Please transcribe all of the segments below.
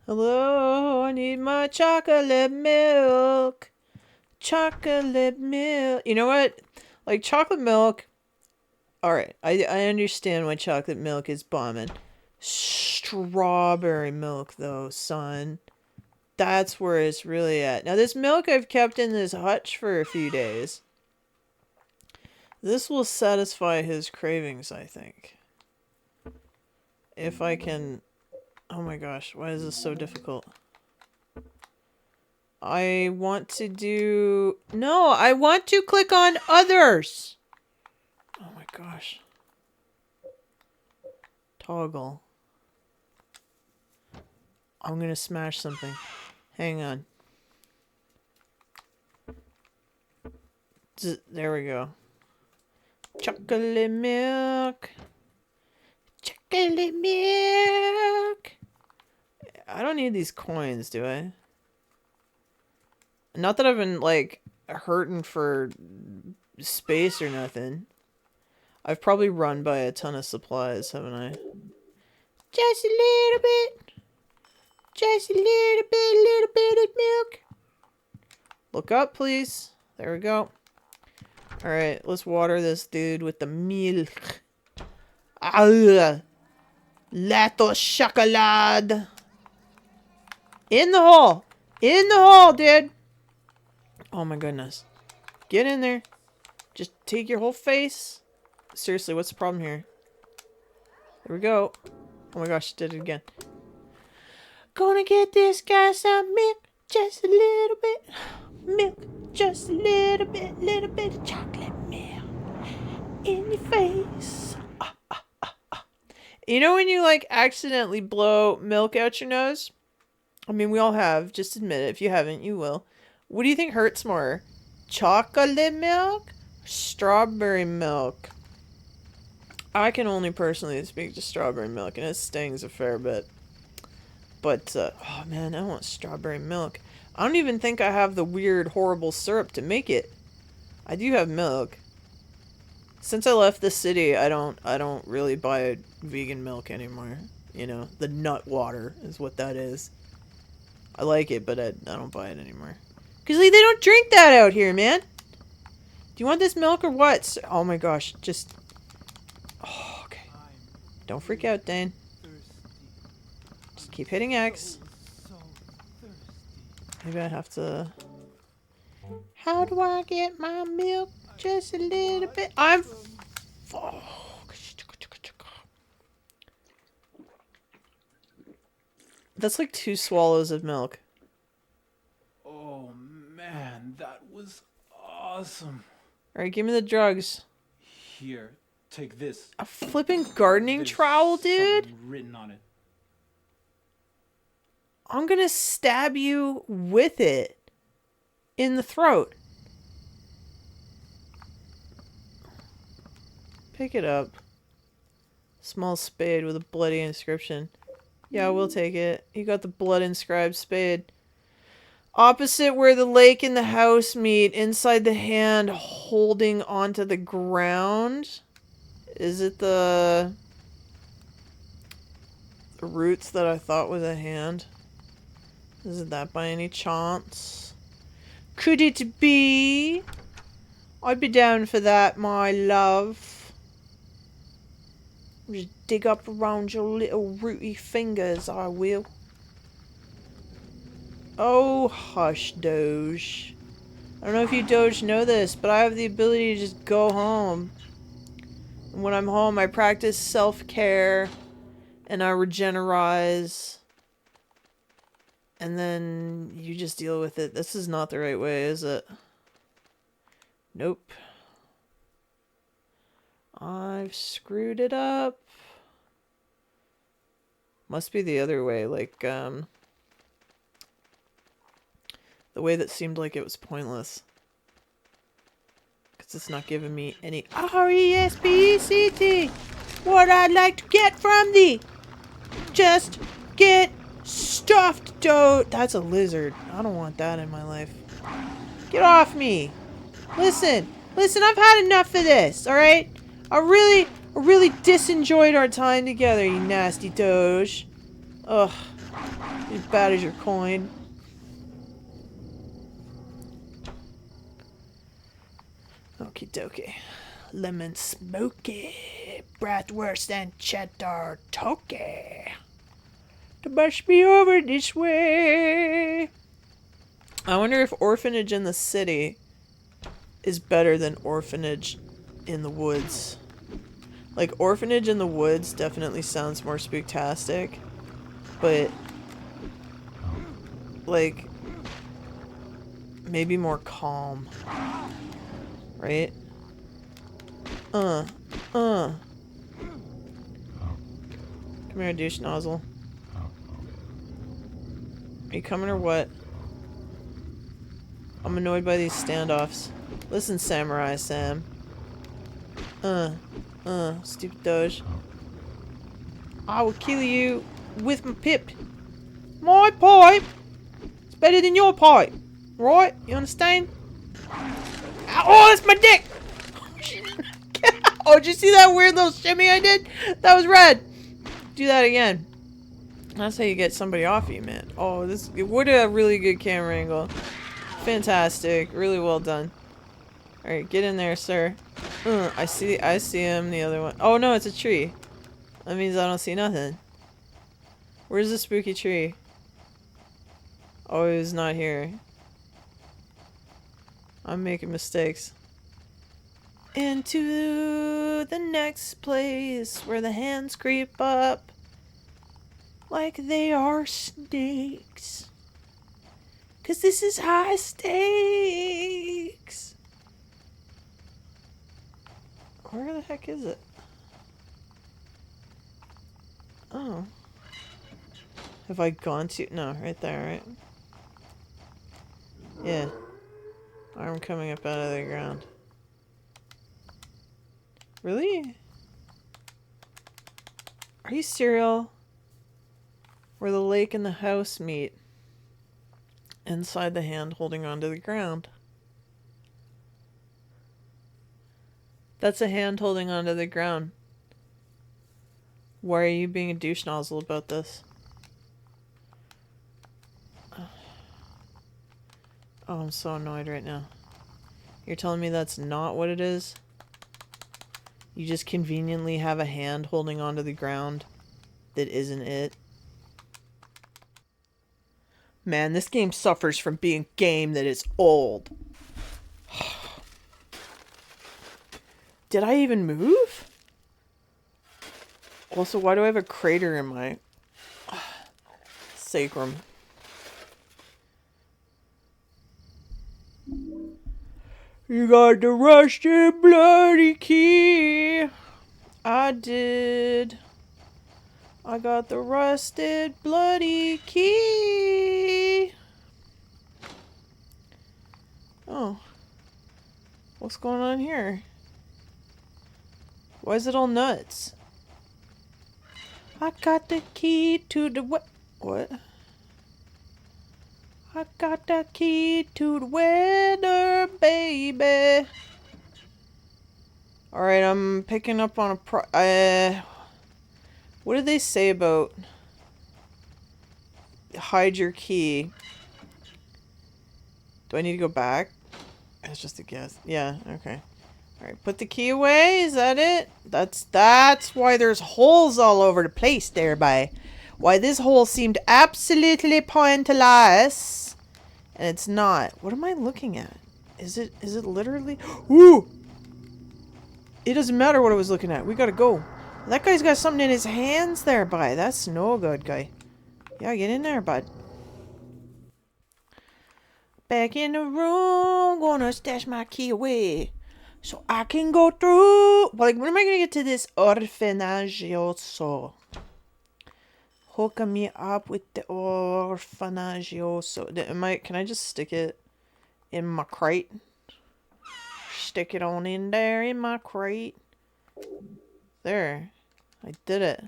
Hello, I need my chocolate milk. Chocolate milk. You know what? Like, chocolate milk. Alright, I understand why chocolate milk is bombing. Strawberry milk, though, son. That's where it's really at. Now, this milk I've kept in this hutch for a few days. This will satisfy his cravings, I think. If I can... Oh my gosh, why is this so difficult? I want to do... No, I want to click on others! Oh my gosh. Toggle. I'm gonna smash something. Hang on. There we go. Chocolate milk. Chocolate milk. I don't need these coins, do I? Not that I've been, like, hurting for space or nothing. I've probably run by a ton of supplies, haven't I? Just a little bit. Just a little bit of milk. Look up, please. There we go. Alright, let's water this dude with the milk. Ah, Lato chocolate. In the hole. In the hole, dude. Oh my goodness. Get in there. Just take your whole face. Seriously, what's the problem here? There we go. Oh my gosh, did it again. Gonna get this guy some milk. Just a little bit. Milk. Just a little bit of chocolate milk. In your face. You know when you, like, accidentally blow milk out your nose? I mean, we all have. Just admit it. If you haven't, you will. What do you think hurts more? Chocolate milk? Strawberry milk? I can only personally speak to strawberry milk, and it stings a fair bit. But, oh man, I want strawberry milk. I don't even think I have the weird, horrible syrup to make it. I do have milk. Since I left the city, I don't really buy vegan milk anymore. You know, the nut water is what that is. I like it, but I don't buy it anymore. Because, like, they don't drink that out here, man. Do you want this milk or what? Oh my gosh, just... Oh, okay. Don't freak out, Dane. Just keep hitting X. Maybe I have to... How do I get my milk? Just a little bit. I'm... Oh. That's like 2 swallows of milk. Oh man, that was awesome. Alright, give me the drugs. Here, take this. A flipping gardening trowel, dude? Written on it. I'm gonna stab you with it. In the throat. Pick it up. Small spade with a bloody inscription. Yeah, we'll take it. You got the blood-inscribed spade. Opposite where the lake and the house meet, inside the hand holding onto the ground. Is it the roots that I thought was a hand? Is it that by any chance? Could it be? I'd be down for that, my love. Just dig up around your little rooty fingers, I will. Oh, hush, Doge. I don't know if you Doge know this, but I have the ability to just go home. And when I'm home, I practice self-care. And I regenerize. And then you just deal with it. This is not the right way, is it? Nope. I've screwed it up. Must be the other way, like, the way that seemed like it was pointless. Because it's not giving me any R-E-S-P-E-C-T. What I'd like to get from thee. Just get stuffed, toad. That's a lizard. I don't want that in my life. Get off me. Listen, I've had enough of this, alright? I I really disenjoyed our time together, you nasty Doge. Ugh. As bad as your coin. Okie dokie. Lemon smoky. Bratwurst and cheddar toki. To brush me over this way. I wonder if Orphanage in the city is better than Orphanage in the woods. Like, Orphanage in the woods definitely sounds more spooktastic. But, like, maybe more calm. Right? Come here, douche nozzle. Are you coming or what? I'm annoyed by these standoffs. Listen, Samurai Sam. Stupid Doge. I will kill you with my pip. My pipe! It's better than your pipe. Right? You understand? Oh, that's my dick! Oh, did you see that weird little shimmy I did? That was rad. Do that again. That's how you get somebody off you, man. Oh, what a really good camera angle. Fantastic. Really well done. Alright, get in there, sir. I see him, the other one. Oh no, it's a tree. That means I don't see nothing. Where's the spooky tree? Oh, he's not here. I'm making mistakes. Into the next place where the hands creep up like they are snakes. 'Cause this is high stakes. Where the heck is it? Oh. Have I gone to? No, right there, right? Yeah. Arm coming up out of the ground. Really? Are you serial? Where the lake and the house meet. Inside the hand holding onto the ground. That's a hand holding onto the ground. Why are you being a douche nozzle about this? Oh, I'm so annoyed right now. You're telling me that's not what it is? You just conveniently have a hand holding onto the ground that isn't it? Man, this game suffers from being a game that is old. Did I even move? Also, why do I have a crater in my sacrum? You got the rusted bloody key. I did. I got the rusted bloody key. Oh. What's going on here? Why is it all nuts? I got the key to the what? I got the key to the weather, baby. Alright, I'm picking up on a what did they say about hide your key? Do I need to go back? That's just a guess. Yeah, okay. Alright, put the key away. Is that it? That's why there's holes all over the place there, by. Why this hole seemed absolutely pointless. And it's not. What am I looking at? Is it literally? Ooh! It doesn't matter what I was looking at. We gotta go. That guy's got something in his hands there, by. That's no good, guy. Yeah, get in there, bud. Back in the room, gonna stash my key away. So I can go through. Like, when am I gonna get to this orphanage also? Hook me up with the orphanage also. Can I just stick it in my crate? Stick it on in there in my crate. There. I did it.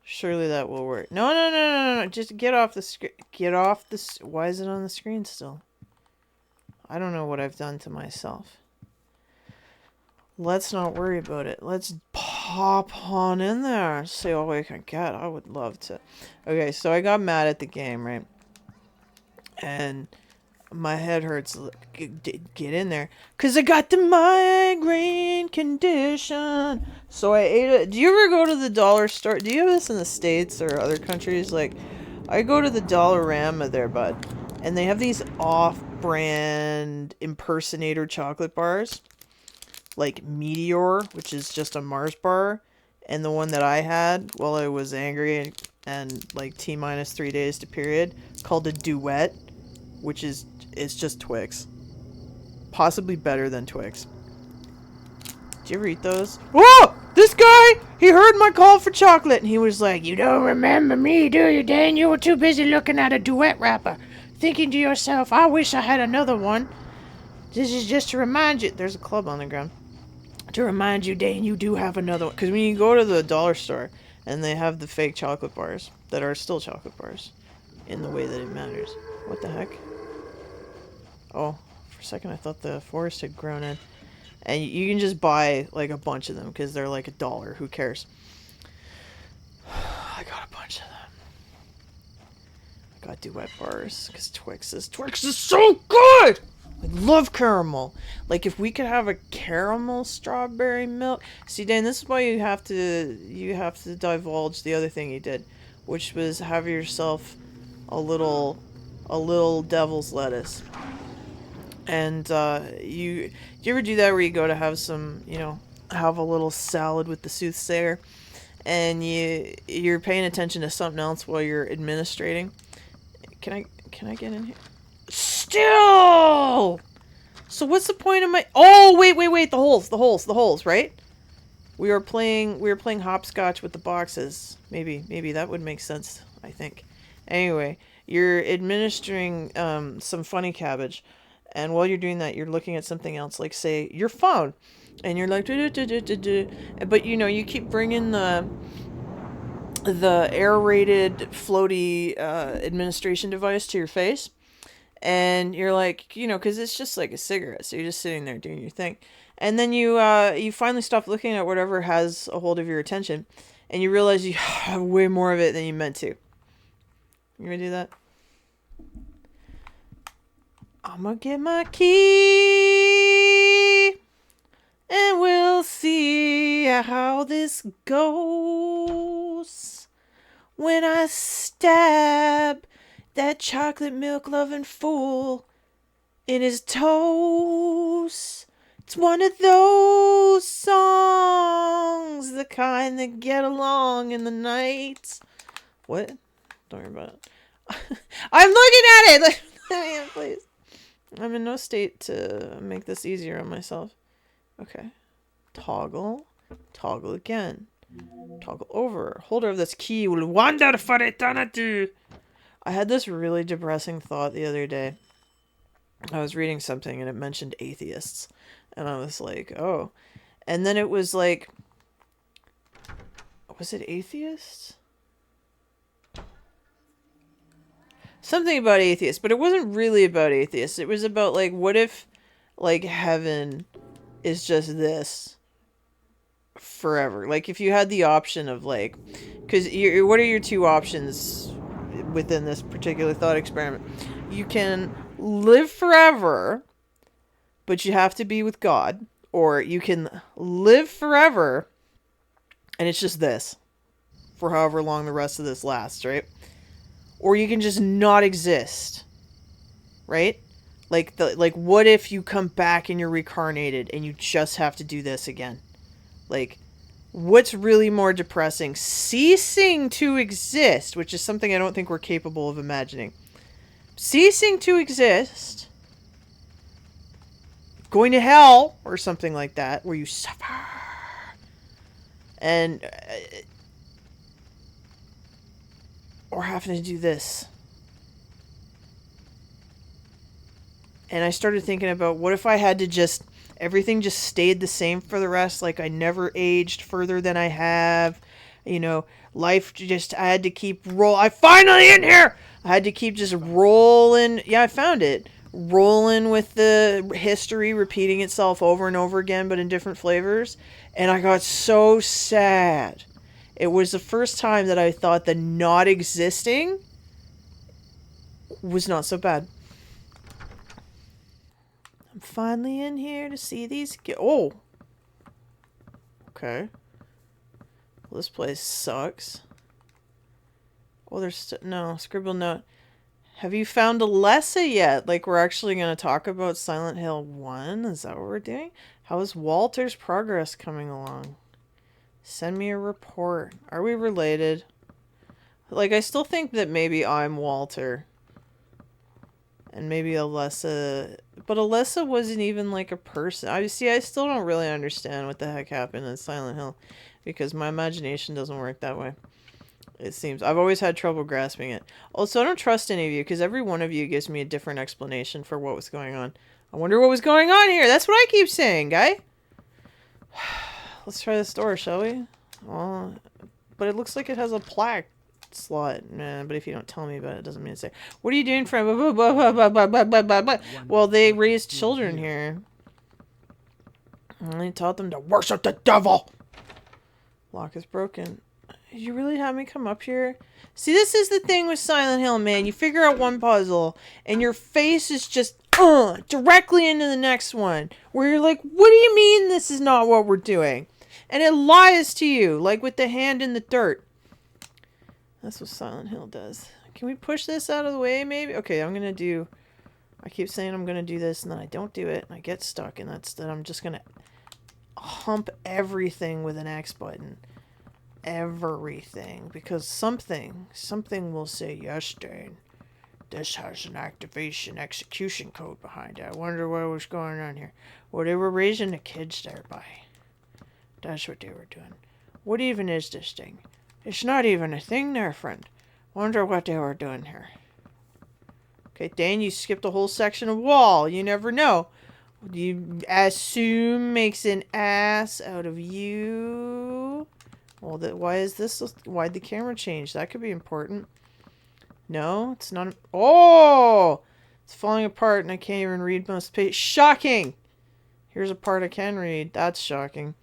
Surely that will work. No. Just get off the screen. Get off the... Why is it on the screen still? I don't know what I've done to myself. let's not worry about it. Let's pop on in there and see what we can get. I would love to. Okay, so I got mad at the game, right? And my head hurts. Get in there. Because I got the migraine condition. So I ate it. Do you ever go to the dollar store? Do you have this in the States or other countries? Like, I go to the Dollarama there, bud. And they have these off-brand impersonator chocolate bars. Like Meteor, which is just a Mars bar. And the one that I had while I was angry and like T-minus 3 days to period, called a Duet, which is, it's just Twix. Possibly better than Twix. Did you ever eat those? Whoa! This guy, he heard my call for chocolate, and he was like, "You don't remember me, do you, Dane? You were too busy looking at a Duet wrapper, thinking to yourself, I wish I had another one. This is just to remind you." There's a club on the ground. To remind you, Dane, you do have another one. Because when you go to the dollar store, and they have the fake chocolate bars, that are still chocolate bars, in the way that it matters. What the heck? Oh, for a second I thought the forest had grown in. And you can just buy like a bunch of them because they're like $1. Who cares? I got a bunch of them. I got Duet bars because Twix is so good. I love caramel. Like if we could have a caramel strawberry milk. See, Dan, this is why you have to divulge the other thing you did, which was have yourself a little devil's lettuce. And do you ever do that where you go to have some, have a little salad with the soothsayer, and you're paying attention to something else while you're administrating? Can I get in here? Still. So what's the point of my? Oh wait! The holes, right? We were playing hopscotch with the boxes. Maybe that would make sense. I think. Anyway, you're administering some funny cabbage. And while you're doing that, you're looking at something else, like, say, your phone. And you're like, but, you keep bringing the aerated floaty administration device to your face. And you're like, because it's just like a cigarette. So you're just sitting there doing your thing. And then you finally stop looking at whatever has a hold of your attention. And you realize you have way more of it than you meant to. You gonna do that? I'm gonna get my key, and we'll see how this goes when I stab that chocolate milk loving fool in his toes. It's one of those songs, the kind that get along in the night. What? Don't worry about it. I'm looking at it! Yeah, please. I'm in no state to make this easier on myself. Okay. Toggle. Toggle again. Toggle over. Holder of this key will wander for eternity. I had this really depressing thought the other day. I was reading something and it mentioned atheists. And I was like, oh. And then it was like, was it atheists? Something about atheists, but it wasn't really about atheists. It was about, like, what if, like, heaven is just this forever? Like, if you had the option of, like, because what are your two options within this particular thought experiment? You can live forever, but you have to be with God, or you can live forever, and it's just this for however long the rest of this lasts, right? Or you can just not exist, right? Like what if you come back and you're reincarnated and you just have to do this again? Like, what's really more depressing? Ceasing to exist, which is something I don't think we're capable of imagining. Ceasing to exist, going to hell, or something like that, where you suffer, and or having to do this. And I started thinking about, what if I had to everything just stayed the same for the rest, like I never aged further than I have, life I had to keep I finally in here! I had to keep just rolling, yeah, I found it, rolling with the history repeating itself over and over again, but in different flavors. And I got so sad. It was the first time that I thought that not existing was not so bad. I'm finally in here to see these. Oh! Okay. Well, this place sucks. Oh, there's no scribble note. Have you found Alessa yet? Like, we're actually going to talk about Silent Hill 1? Is that what we're doing? How is Walter's progress coming along? Send me a report. Are we related? Like, I still think that maybe I'm Walter. And maybe Alessa... But Alessa wasn't even, like, a person. I still don't really understand what the heck happened in Silent Hill. Because my imagination doesn't work that way. It seems. I've always had trouble grasping it. Also, I don't trust any of you, because every one of you gives me a different explanation for what was going on. I wonder what was going on here. That's what I keep saying, guy. Let's try this door, shall we? Well, but it looks like it has a plaque slot. But if you don't tell me about it, it doesn't mean to say. What are you doing, friend? Well, they raised children here. And they taught them to worship the devil. Lock is broken. You really have me come up here? See, this is the thing with Silent Hill, man. You figure out one puzzle, and your face is just, directly into the next one. Where you're like, what do you mean this is not what we're doing? And it lies to you, like with the hand in the dirt. That's what Silent Hill does. Can we push this out of the way, maybe? Okay, I'm gonna do... I keep saying I'm gonna do this, and then I don't do it, and I get stuck, and then I'm just gonna hump everything with an X button. Everything, because something will say, yes, Dane, this has an activation execution code behind it. I wonder what was going on here. Well, they were raising the kids there by. That's what they were doing. What even is this thing? It's not even a thing there, friend. Wonder what they were doing here. Okay, Dane, you skipped a whole section of wall. You never know. You assume makes an ass out of you. Well, why is this? Why'd the camera change? That could be important. No, it's not. Oh! It's falling apart and I can't even read most pages. Shocking! Here's a part I can read. That's shocking.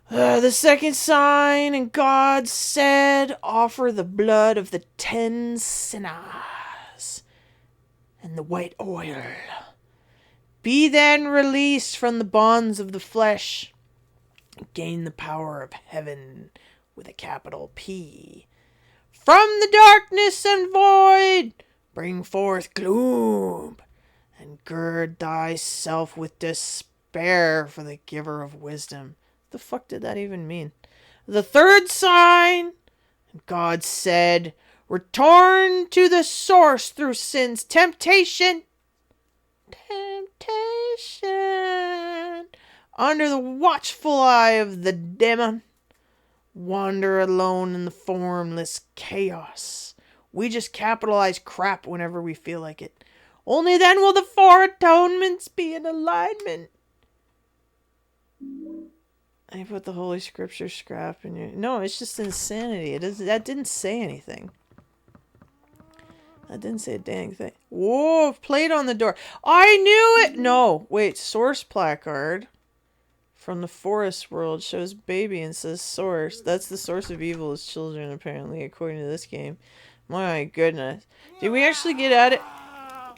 The second sign, and God said, offer the blood of the 10 sinners and the white oil. Be then released from the bonds of the flesh. Gain the power of heaven with a capital P. From the darkness and void, bring forth gloom, and gird thyself with despair for the giver of wisdom. What the fuck did that even mean? The third sign, and God said, return to the source through sin's temptation. Under the watchful eye of the demon, wander alone in the formless chaos. We just capitalize crap whenever we feel like it. Only then will the 4 atonements be in alignment. I put the Holy Scripture scrap in your... No, it's just insanity. That didn't say anything. That didn't say a dang thing. Whoa, plate on the door. I knew it! No, wait, source placard. From the forest world shows baby and says source. That's the source of evil is children, apparently, according to this game. My goodness. Did we actually get at it?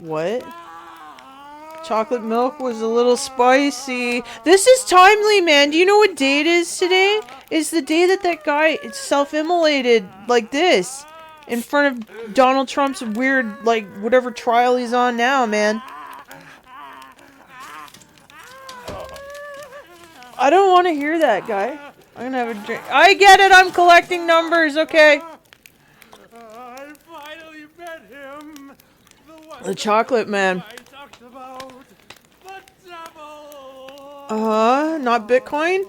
What? Chocolate milk was a little spicy. This is timely, man. Do you know what day it is today? It's the day that guy self-immolated like this. In front of Donald Trump's weird, like, whatever trial he's on now, man. I don't want to hear that, guy. I'm gonna have a drink. I get it, I'm collecting numbers, okay? I finally met him. The chocolate man. I talked about the devil. Not Bitcoin?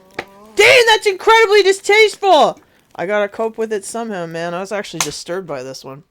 Dang, that's incredibly distasteful! I gotta cope with it somehow, man. I was actually disturbed by this one.